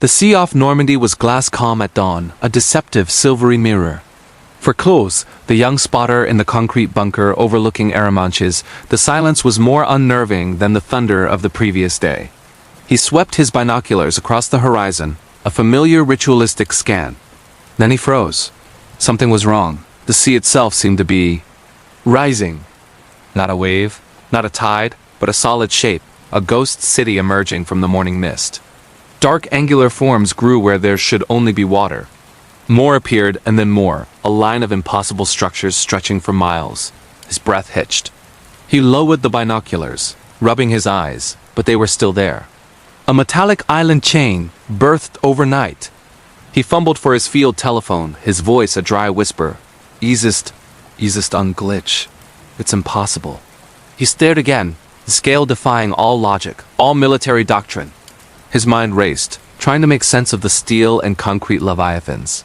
The sea off Normandy was glass calm at dawn, a deceptive silvery mirror. For close, the young spotter in the concrete bunker overlooking Arromanches, the silence was more unnerving than the thunder of the previous day. He swept his binoculars across the horizon, a familiar ritualistic scan. Then he froze. Something was wrong. The sea itself seemed to be rising. Not a wave, not a tide, but a solid shape, a ghost city emerging from the morning mist. Dark angular forms grew where there should only be water. More appeared, and then more, a line of impossible structures stretching for miles. His breath hitched. He lowered the binoculars, rubbing his eyes, but they were still there. A metallic island chain, birthed overnight. He fumbled for his field telephone, his voice a dry whisper. Easiest unglitch. It's impossible. He stared again, the scale defying all logic, all military doctrine. His mind raced, trying to make sense of the steel and concrete leviathans.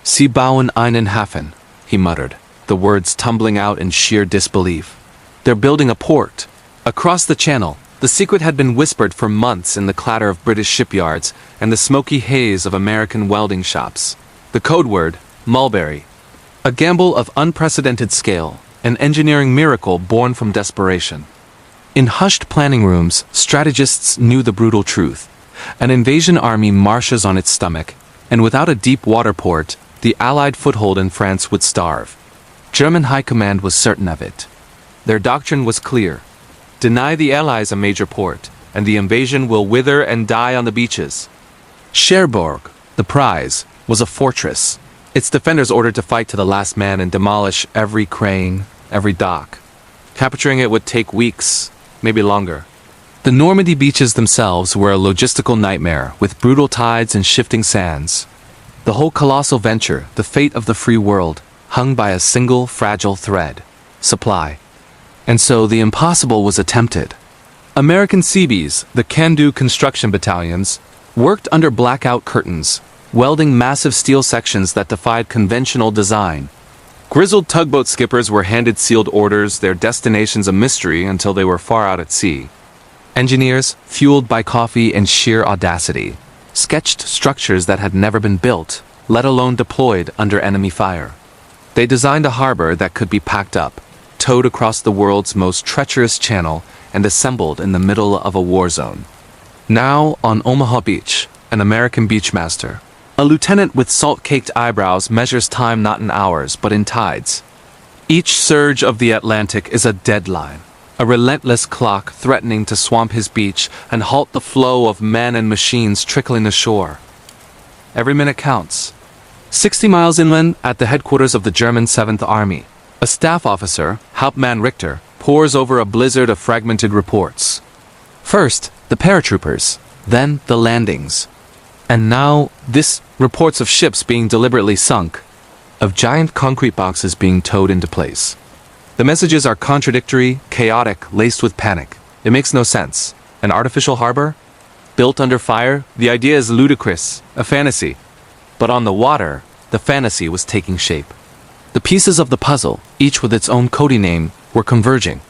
Sie bauen einen Hafen, he muttered, the words tumbling out in sheer disbelief. They're building a port. Across the channel, the secret had been whispered for months in the clatter of British shipyards and the smoky haze of American welding shops. The codeword, Mulberry. A gamble of unprecedented scale, an engineering miracle born from desperation. In hushed planning rooms, strategists knew the brutal truth. An invasion army marches on its stomach, and without a deep water port, the Allied foothold in France would starve. German high command was certain of it. Their doctrine was clear. Deny the Allies a major port, and the invasion will wither and die on the beaches. Cherbourg, the prize, was a fortress. Its defenders ordered to fight to the last man and demolish every crane, every dock. Capturing it would take weeks, maybe longer. The Normandy beaches themselves were a logistical nightmare, with brutal tides and shifting sands. The whole colossal venture, the fate of the free world, hung by a single fragile thread: supply. And so the impossible was attempted. American Seabees, the can-do construction battalions, worked under blackout curtains, welding massive steel sections that defied conventional design. Grizzled tugboat skippers were handed sealed orders, their destinations a mystery until they were far out at sea. Engineers, fueled by coffee and sheer audacity, sketched structures that had never been built, let alone deployed under enemy fire. They designed a harbor that could be packed up, towed across the world's most treacherous channel, and assembled in the middle of a war zone. Now, on Omaha Beach, an American beachmaster, a lieutenant with salt-caked eyebrows measures time not in hours, but in tides. Each surge of the Atlantic is a deadline, a relentless clock threatening to swamp his beach and halt the flow of men and machines trickling ashore. Every minute counts. 60 miles inland, at the headquarters of the German 7th Army, a staff officer, Hauptmann Richter, pores over a blizzard of fragmented reports. First, the paratroopers, then the landings. And now, this reports of ships being deliberately sunk, of giant concrete boxes being towed into place. The messages are contradictory, chaotic, laced with panic. It makes no sense. An artificial harbor? Built under fire? The idea is ludicrous, a fantasy. But on the water, the fantasy was taking shape. The pieces of the puzzle, each with its own cody name, were converging.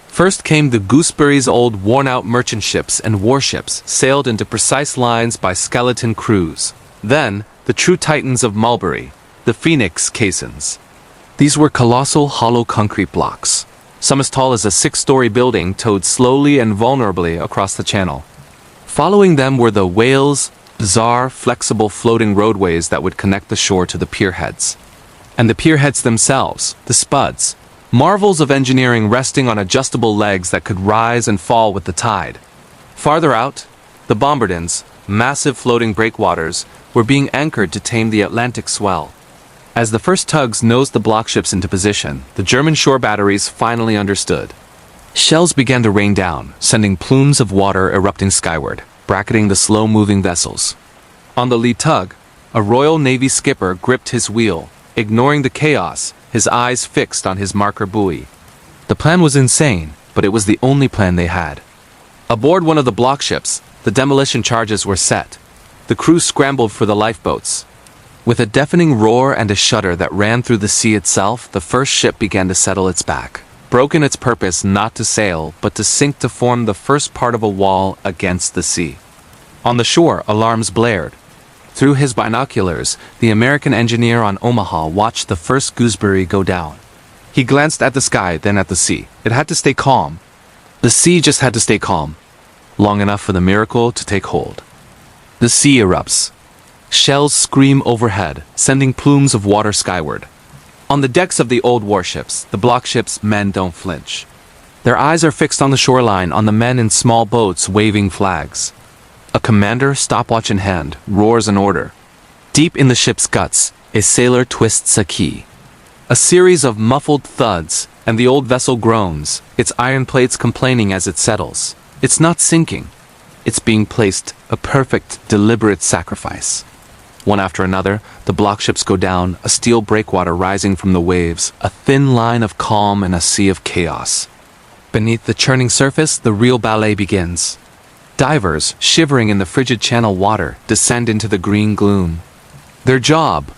First came the Gooseberries' old worn-out merchant ships and warships, sailed into precise lines by skeleton crews. Then, the true titans of Mulberry, the Phoenix caissons. These were colossal hollow concrete blocks, some as tall as a 6-story building towed slowly and vulnerably across the channel. Following them were the whales, bizarre, flexible floating roadways that would connect the shore to the pierheads. And the pierheads themselves, the Spuds, marvels of engineering resting on adjustable legs that could rise and fall with the tide. Farther out, the bombardons, massive floating breakwaters, were being anchored to tame the Atlantic swell. As the first tugs nosed the blockships into position, the German shore batteries finally understood. Shells began to rain down, sending plumes of water erupting skyward, bracketing the slow-moving vessels. On the lead tug, a Royal Navy skipper gripped his wheel, ignoring the chaos, his eyes fixed on his marker buoy. The plan was insane, but it was the only plan they had. Aboard one of the blockships, the demolition charges were set. The crew scrambled for the lifeboats. With a deafening roar and a shudder that ran through the sea itself, the first ship began to settle its back, broken its purpose not to sail, but to sink to form the first part of a wall against the sea. On the shore, alarms blared. Through his binoculars, the American engineer on Omaha watched the first gooseberry go down. He glanced at the sky, then at the sea. It had to stay calm. The sea just had to stay calm, long enough for the miracle to take hold. The sea erupts. Shells scream overhead, sending plumes of water skyward. On the decks of the old warships, the blockships, men don't flinch. Their eyes are fixed on the shoreline, on the men in small boats waving flags. A commander, stopwatch in hand, roars an order. Deep in the ship's guts, a sailor twists a key. A series of muffled thuds, and the old vessel groans, its iron plates complaining as it settles. It's not sinking. It's being placed, a perfect, deliberate sacrifice. One after another, the blockships go down, a steel breakwater rising from the waves, a thin line of calm in a sea of chaos. Beneath the churning surface, the real ballet begins. Divers, shivering in the frigid channel water, descend into the green gloom. Their job: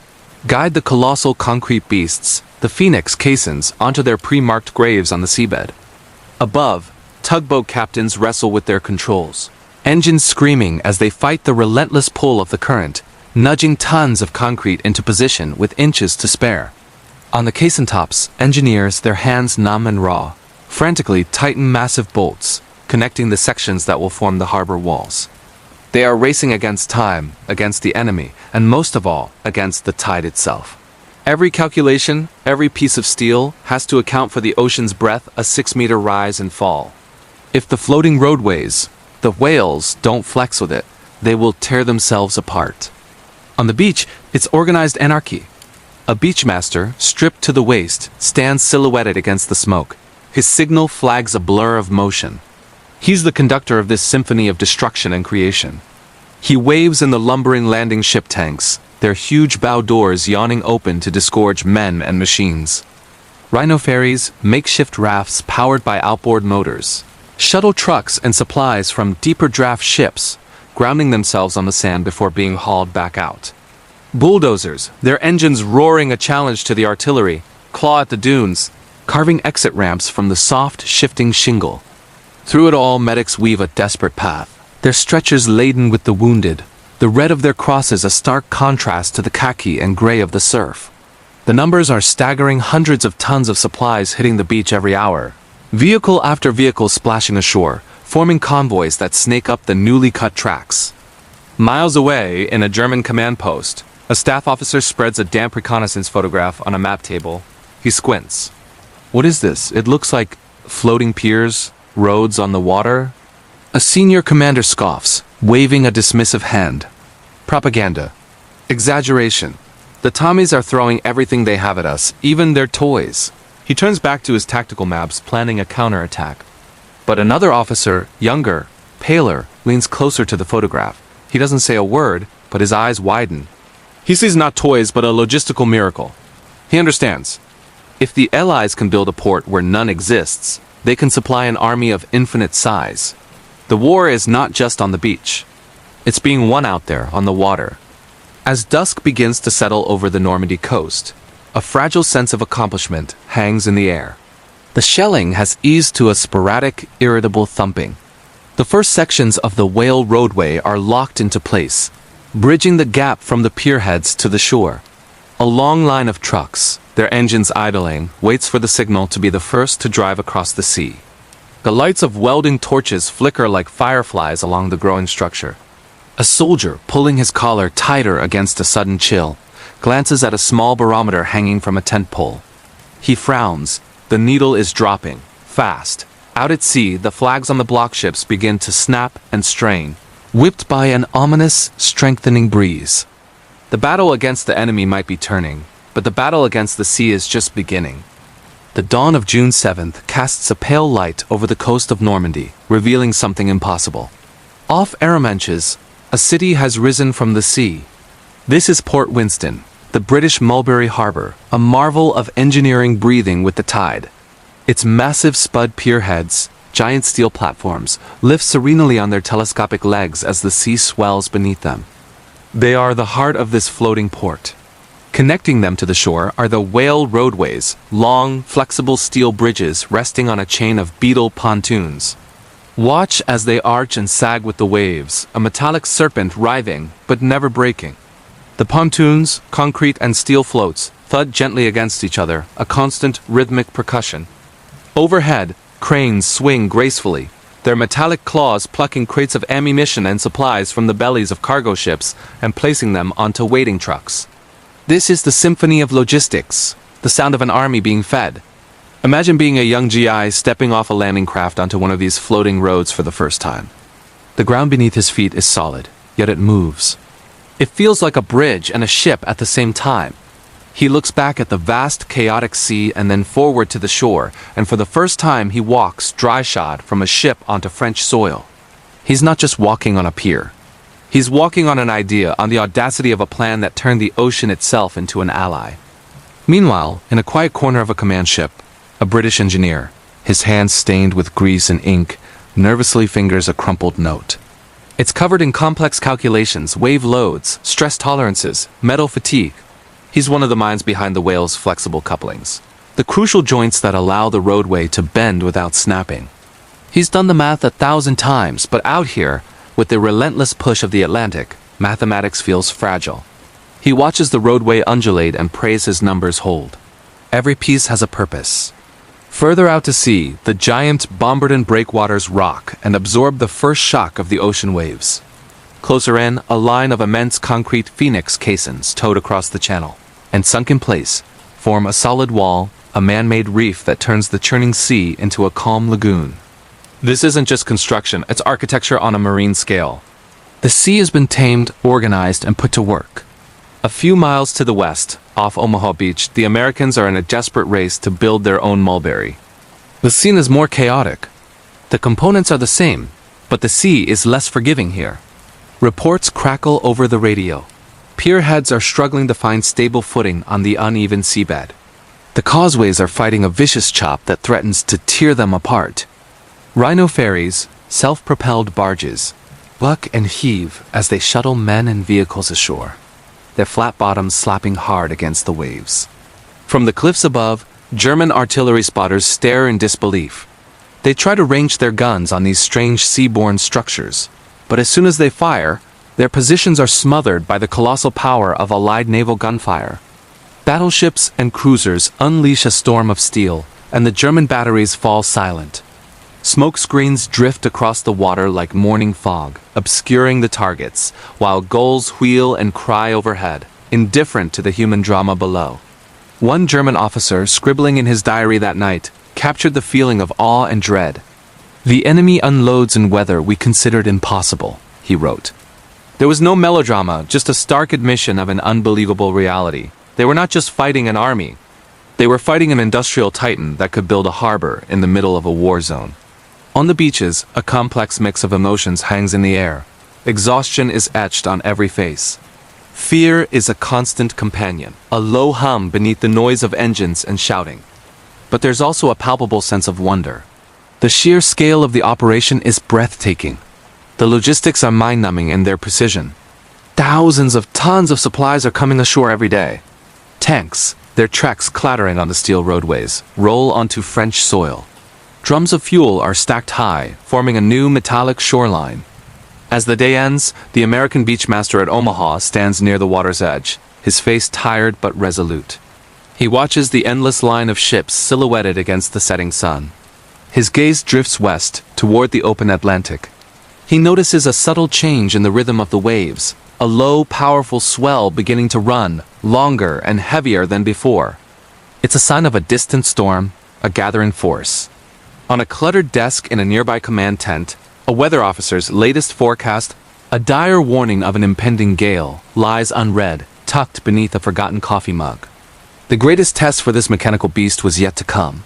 guide the colossal concrete beasts, the phoenix caissons, onto their pre-marked graves on the seabed. Above, tugboat captains wrestle with their controls, engines screaming as they fight the relentless pull of the current, nudging tons of concrete into position with inches to spare. On the caisson tops, engineers, their hands numb and raw, frantically tighten massive bolts, connecting the sections that will form the harbor walls. They are racing against time, against the enemy, and most of all, against the tide itself. Every calculation, every piece of steel, has to account for the ocean's breadth, a 6-meter rise and fall. If the floating roadways, the whales, don't flex with it, they will tear themselves apart. On the beach, it's organized anarchy. A beachmaster, stripped to the waist, stands silhouetted against the smoke. His signal flags a blur of motion. He's the conductor of this symphony of destruction and creation. He waves in the lumbering landing ship tanks, their huge bow doors yawning open to disgorge men and machines. Rhino ferries, makeshift rafts powered by outboard motors. Shuttle trucks and supplies from deeper draft ships, grounding themselves on the sand before being hauled back out. Bulldozers, their engines roaring a challenge to the artillery, claw at the dunes, carving exit ramps from the soft, shifting shingle. Through it all, medics weave a desperate path, their stretchers laden with the wounded, the red of their crosses a stark contrast to the khaki and gray of the surf. The numbers are staggering, hundreds of tons of supplies hitting the beach every hour. Vehicle after vehicle splashing ashore, forming convoys that snake up the newly cut tracks. Miles away, in a German command post, a staff officer spreads a damp reconnaissance photograph on a map table. He squints. What is this? It looks like floating piers, roads on the water. A senior commander scoffs, waving a dismissive hand. Propaganda. Exaggeration. The Tommies are throwing everything they have at us, even their toys. He turns back to his tactical maps, planning a counterattack. But another officer, younger, paler, leans closer to the photograph. He doesn't say a word, but his eyes widen. He sees not toys, but a logistical miracle. He understands. If the Allies can build a port where none exists, they can supply an army of infinite size. The war is not just on the beach. It's being won out there, on the water. As dusk begins to settle over the Normandy coast, a fragile sense of accomplishment hangs in the air. The shelling has eased to a sporadic, irritable thumping. The first sections of the whale roadway are locked into place, bridging the gap from the pierheads to the shore. A long line of trucks, their engines idling, waits for the signal to be the first to drive across the sea. The lights of welding torches flicker like fireflies along the growing structure. A soldier, pulling his collar tighter against a sudden chill, glances at a small barometer hanging from a tent pole. He frowns. The needle is dropping, fast. Out at sea, the flags on the blockships begin to snap and strain, whipped by an ominous, strengthening breeze. The battle against the enemy might be turning, but the battle against the sea is just beginning. The dawn of June 7th casts a pale light over the coast of Normandy, revealing something impossible. Off Arromanches, a city has risen from the sea. This is Port Winston, the British Mulberry Harbor, a marvel of engineering breathing with the tide. Its massive Spud pierheads, giant steel platforms, lift serenely on their telescopic legs as the sea swells beneath them. They are the heart of this floating port. Connecting them to the shore are the whale roadways, long, flexible steel bridges resting on a chain of beetle pontoons. Watch as they arch and sag with the waves, a metallic serpent writhing, but never breaking. The pontoons, concrete and steel floats, thud gently against each other, a constant, rhythmic percussion. Overhead, cranes swing gracefully, their metallic claws plucking crates of ammunition and supplies from the bellies of cargo ships and placing them onto waiting trucks. This is the symphony of logistics, the sound of an army being fed. Imagine being a young GI stepping off a landing craft onto one of these floating roads for the first time. The ground beneath his feet is solid, yet it moves. It feels like a bridge and a ship at the same time. He looks back at the vast, chaotic sea and then forward to the shore, and for the first time he walks dry-shod from a ship onto French soil. He's not just walking on a pier. He's walking on an idea, on the audacity of a plan that turned the ocean itself into an ally. Meanwhile, in a quiet corner of a command ship, a British engineer, his hands stained with grease and ink, nervously fingers a crumpled note. It's covered in complex calculations, wave loads, stress tolerances, metal fatigue. He's one of the minds behind the whale's flexible couplings, the crucial joints that allow the roadway to bend without snapping. He's done the math 1,000 times, but out here, with the relentless push of the Atlantic, mathematics feels fragile. He watches the roadway undulate and prays his numbers hold. Every piece has a purpose. Further out to sea, the giant Bombardier breakwaters rock and absorb the first shock of the ocean waves. Closer in, a line of immense concrete phoenix caissons towed across the channel, and sunk in place, form a solid wall, a man-made reef that turns the churning sea into a calm lagoon. This isn't just construction, it's architecture on a marine scale. The sea has been tamed, organized, and put to work. A few miles to the west, off Omaha Beach, the Americans are in a desperate race to build their own mulberry. The scene is more chaotic. The components are the same, but the sea is less forgiving here. Reports crackle over the radio. Pierheads are struggling to find stable footing on the uneven seabed. The causeways are fighting a vicious chop that threatens to tear them apart. Rhino ferries, self-propelled barges, buck and heave as they shuttle men and vehicles ashore, their flat bottoms slapping hard against the waves. From the cliffs above, German artillery spotters stare in disbelief. They try to range their guns on these strange seaborne structures, but as soon as they fire, their positions are smothered by the colossal power of Allied naval gunfire. Battleships and cruisers unleash a storm of steel, and the German batteries fall silent. Smoke screens drift across the water like morning fog, obscuring the targets, while gulls wheel and cry overhead, indifferent to the human drama below. One German officer, scribbling in his diary that night, captured the feeling of awe and dread. "The enemy unloads in weather we considered impossible," he wrote. There was no melodrama, just a stark admission of an unbelievable reality. They were not just fighting an army. They were fighting an industrial titan that could build a harbor in the middle of a war zone. On the beaches, a complex mix of emotions hangs in the air. Exhaustion is etched on every face. Fear is a constant companion, a low hum beneath the noise of engines and shouting. But there's also a palpable sense of wonder. The sheer scale of the operation is breathtaking. The logistics are mind-numbing in their precision. Thousands of tons of supplies are coming ashore every day. Tanks, their tracks clattering on the steel roadways, roll onto French soil. Drums of fuel are stacked high, forming a new metallic shoreline. As the day ends, the American beachmaster at Omaha stands near the water's edge, his face tired but resolute. He watches the endless line of ships silhouetted against the setting sun. His gaze drifts west, toward the open Atlantic. He notices a subtle change in the rhythm of the waves, a low, powerful swell beginning to run, longer and heavier than before. It's a sign of a distant storm, a gathering force. On a cluttered desk in a nearby command tent, a weather officer's latest forecast, a dire warning of an impending gale, lies unread, tucked beneath a forgotten coffee mug. The greatest test for this mechanical beast was yet to come.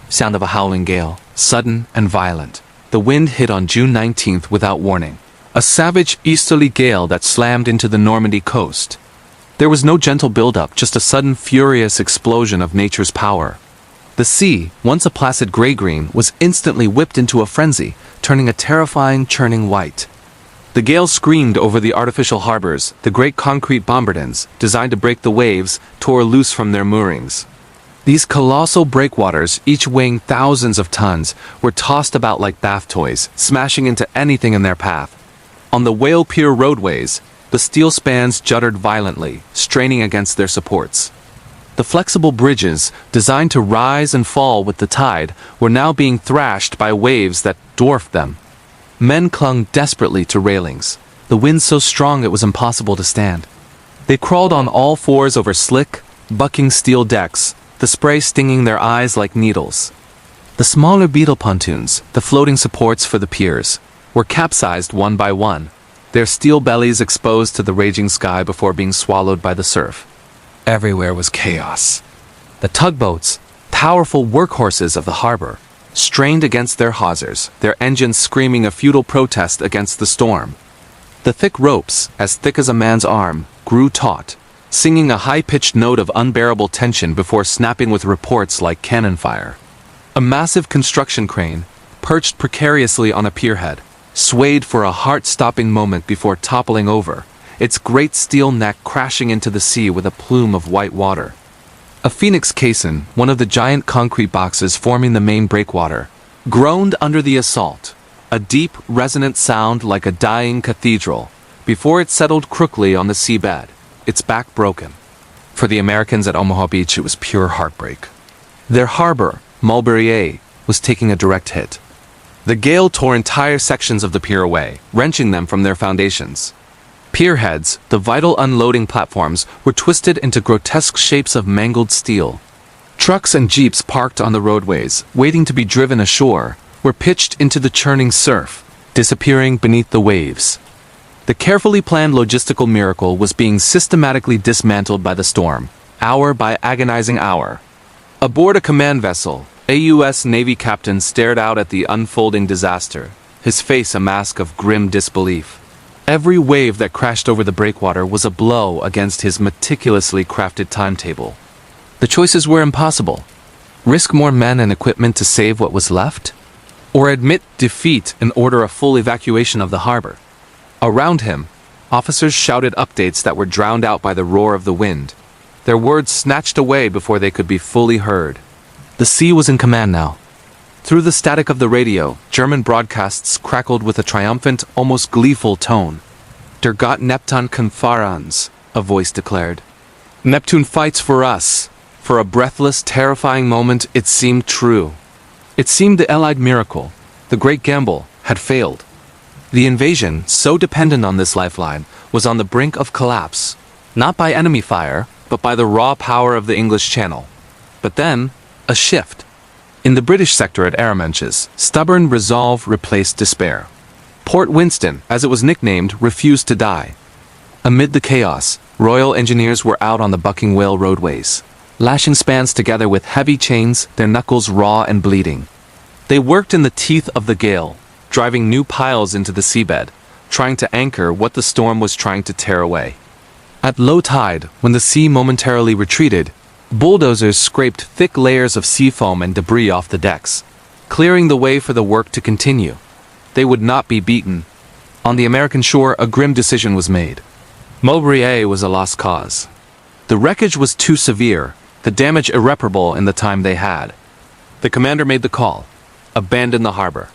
Sound of a howling gale, sudden and violent. The wind hit on June 19th without warning. A savage easterly gale that slammed into the Normandy coast. There was no gentle buildup, just a sudden furious explosion of nature's power. The sea, once a placid gray-green, was instantly whipped into a frenzy, turning a terrifying, churning white. The gale screamed over the artificial harbors. The great concrete bombardins, designed to break the waves, tore loose from their moorings. These colossal breakwaters, each weighing thousands of tons, were tossed about like bath toys, smashing into anything in their path. On the whale pier roadways, The steel spans juddered violently, straining against their supports. The flexible bridges, designed to rise and fall with the tide, were now being thrashed by waves that dwarfed them. Men clung desperately to railings, the wind so strong it was impossible to stand. They crawled on all fours over slick, bucking steel decks, the spray stinging their eyes like needles. The smaller beetle pontoons, the floating supports for the piers, were capsized one by one, their steel bellies exposed to the raging sky before being swallowed by the surf. Everywhere was chaos. The tugboats, powerful workhorses of the harbor, strained against their hawsers, their engines screaming a futile protest against the storm. The thick ropes, as thick as a man's arm, grew taut, singing a high-pitched note of unbearable tension before snapping with reports like cannon fire. A massive construction crane, perched precariously on a pierhead, swayed for a heart-stopping moment before toppling over, its great steel neck crashing into the sea with a plume of white water. A phoenix caisson, one of the giant concrete boxes forming the main breakwater, groaned under the assault, a deep, resonant sound like a dying cathedral, before it settled crookily on the seabed, its back broken. For the Americans at Omaha Beach, it was pure heartbreak. Their harbor, Mulberry, was taking a direct hit. The gale tore entire sections of the pier away, wrenching them from their foundations. Pierheads, the vital unloading platforms, were twisted into grotesque shapes of mangled steel. Trucks and jeeps parked on the roadways, waiting to be driven ashore, were pitched into the churning surf, disappearing beneath the waves. The carefully planned logistical miracle was being systematically dismantled by the storm, hour by agonizing hour. Aboard a command vessel, a U.S. Navy captain stared out at the unfolding disaster, his face a mask of grim disbelief. Every wave that crashed over the breakwater was a blow against his meticulously crafted timetable. The choices were impossible. Risk more men and equipment to save what was left? Or admit defeat and order a full evacuation of the harbor? Around him, officers shouted updates that were drowned out by the roar of the wind, their words snatched away before they could be fully heard. The sea was in command now. Through the static of the radio, German broadcasts crackled with a triumphant, almost gleeful tone. Der Gott Neptun Konferenz, a voice declared. Neptune fights for us. For a breathless, terrifying moment, it seemed true. It seemed the Allied miracle, the great gamble, had failed. The invasion, so dependent on this lifeline, was on the brink of collapse, not by enemy fire, but by the raw power of the English Channel. But then, a shift. In the British sector at Arromanches, stubborn resolve replaced despair. Port Winston, as it was nicknamed, refused to die. Amid the chaos, Royal Engineers were out on the bucking whale roadways, lashing spans together with heavy chains, their knuckles raw and bleeding. They worked in the teeth of the gale, driving new piles into the seabed, trying to anchor what the storm was trying to tear away. At low tide, when the sea momentarily retreated, bulldozers scraped thick layers of sea foam and debris off the decks, clearing the way for the work to continue. They would not be beaten. On the American shore, a grim decision was made. Mulberry was a lost cause. The wreckage was too severe, the damage irreparable in the time they had. The commander made the call. Abandon the harbor.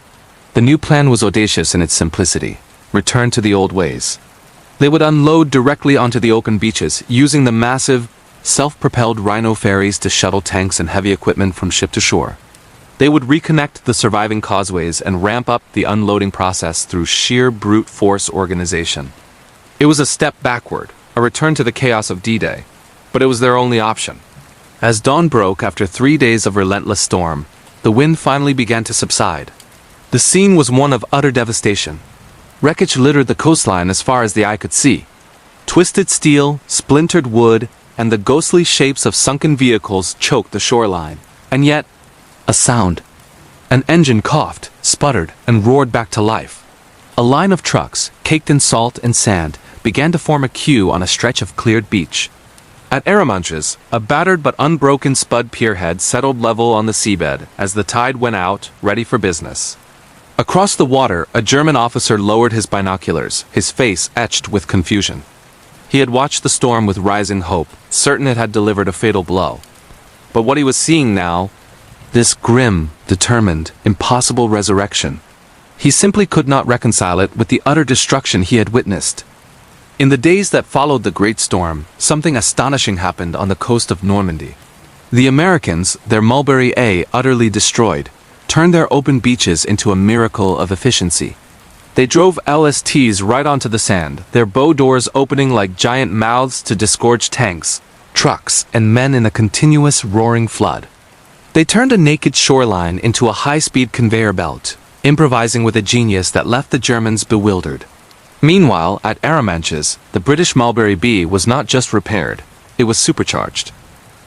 The new plan was audacious in its simplicity. Return to the old ways. They would unload directly onto the open beaches, using the massive, self-propelled rhino ferries to shuttle tanks and heavy equipment from ship to shore. They would reconnect the surviving causeways and ramp up the unloading process through sheer brute force organization. It was a step backward, a return to the chaos of D-Day, but it was their only option. As dawn broke after 3 days of relentless storm, the wind finally began to subside. The scene was one of utter devastation. Wreckage littered the coastline as far as the eye could see. Twisted steel, splintered wood, and the ghostly shapes of sunken vehicles choked the shoreline. And yet, a sound. An engine coughed, sputtered, and roared back to life. A line of trucks, caked in salt and sand, began to form a queue on a stretch of cleared beach. At Arromanches, a battered but unbroken Spud pierhead settled level on the seabed as the tide went out, ready for business. Across the water, a German officer lowered his binoculars, his face etched with confusion. He had watched the storm with rising hope, certain it had delivered a fatal blow. But what he was seeing now, this grim, determined, impossible resurrection, he simply could not reconcile it with the utter destruction he had witnessed. In the days that followed the Great Storm, something astonishing happened on the coast of Normandy. The Americans, their Mulberry A utterly destroyed, turned their open beaches into a miracle of efficiency. They drove LSTs right onto the sand, their bow doors opening like giant mouths to disgorge tanks, trucks, and men in a continuous roaring flood. They turned a naked shoreline into a high-speed conveyor belt, improvising with a genius that left the Germans bewildered. Meanwhile, at Arromanches, the British Mulberry B was not just repaired, it was supercharged.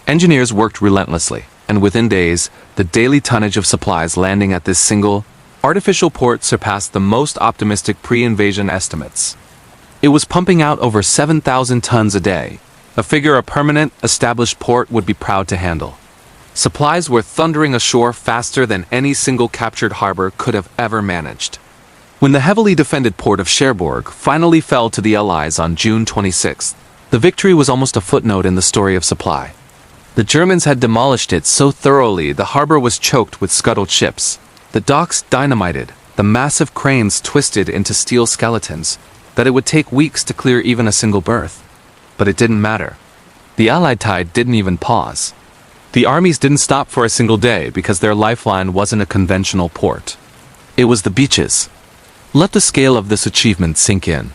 Engineers worked relentlessly, and within days, the daily tonnage of supplies landing at this single, artificial port surpassed the most optimistic pre-invasion estimates. It was pumping out over 7,000 tons a day, a figure a permanent, established port would be proud to handle. Supplies were thundering ashore faster than any single captured harbor could have ever managed. When the heavily defended port of Cherbourg finally fell to the Allies on June 26, the victory was almost a footnote in the story of supply. The Germans had demolished it so thoroughly the harbor was choked with scuttled ships, the docks dynamited, the massive cranes twisted into steel skeletons, that it would take weeks to clear even a single berth. But it didn't matter. The Allied tide didn't even pause. The armies didn't stop for a single day because their lifeline wasn't a conventional port. It was the beaches. Let the scale of this achievement sink in.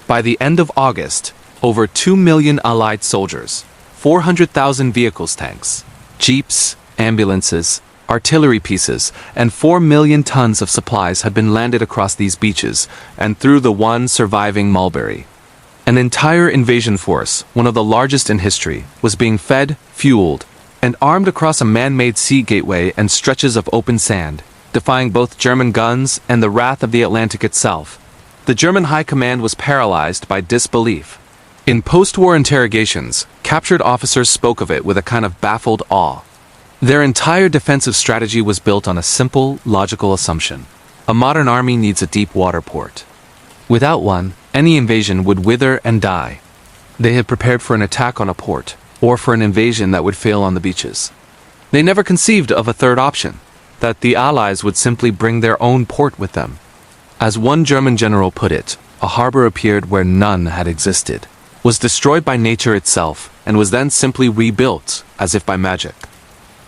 By the end of August, over 2 million Allied soldiers, 400,000 vehicles, tanks, jeeps, ambulances, artillery pieces, and 4 million tons of supplies had been landed across these beaches and through the one surviving Mulberry. An entire invasion force, one of the largest in history, was being fed, fueled, and armed across a man-made sea gateway and stretches of open sand, defying both German guns and the wrath of the Atlantic itself. The German high command was paralyzed by disbelief. In post-war interrogations, captured officers spoke of it with a kind of baffled awe. Their entire defensive strategy was built on a simple, logical assumption. A modern army needs a deep water port. Without one, any invasion would wither and die. They had prepared for an attack on a port, or for an invasion that would fail on the beaches. They never conceived of a third option, that the Allies would simply bring their own port with them. As one German general put it, a harbor appeared where none had existed, was destroyed by nature itself, and was then simply rebuilt, as if by magic.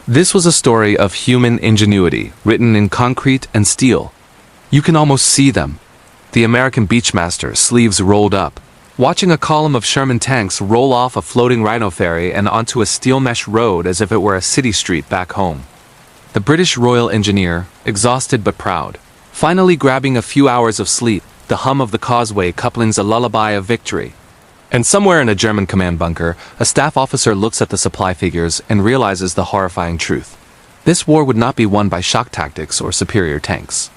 This was a story of human ingenuity, written in concrete and steel. You can almost see them. The American beachmasters, sleeves rolled up, watching a column of Sherman tanks roll off a floating rhino ferry and onto a steel mesh road as if it were a city street back home. The British Royal Engineer, exhausted but proud, finally grabbing a few hours of sleep, the hum of the causeway couplings a lullaby of victory. And somewhere in a German command bunker, a staff officer looks at the supply figures and realizes the horrifying truth. This war would not be won by shock tactics or superior tanks.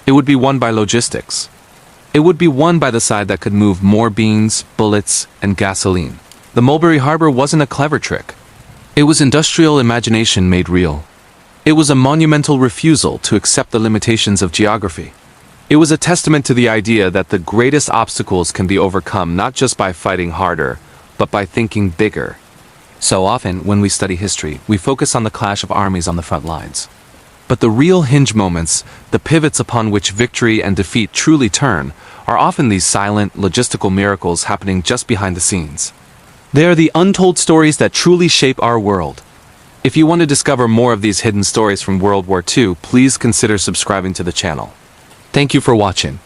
It would be won by logistics. It would be won by the side that could move more beans, bullets, and gasoline. The Mulberry Harbor wasn't a clever trick. It was industrial imagination made real. It was a monumental refusal to accept the limitations of geography. It was a testament to the idea that the greatest obstacles can be overcome not just by fighting harder, but by thinking bigger. So often, when we study history, we focus on the clash of armies on the front lines. But the real hinge moments, the pivots upon which victory and defeat truly turn, are often these silent, logistical miracles happening just behind the scenes. They are the untold stories that truly shape our world. If you want to discover more of these hidden stories from World War II, please consider subscribing to the channel. Thank you for watching.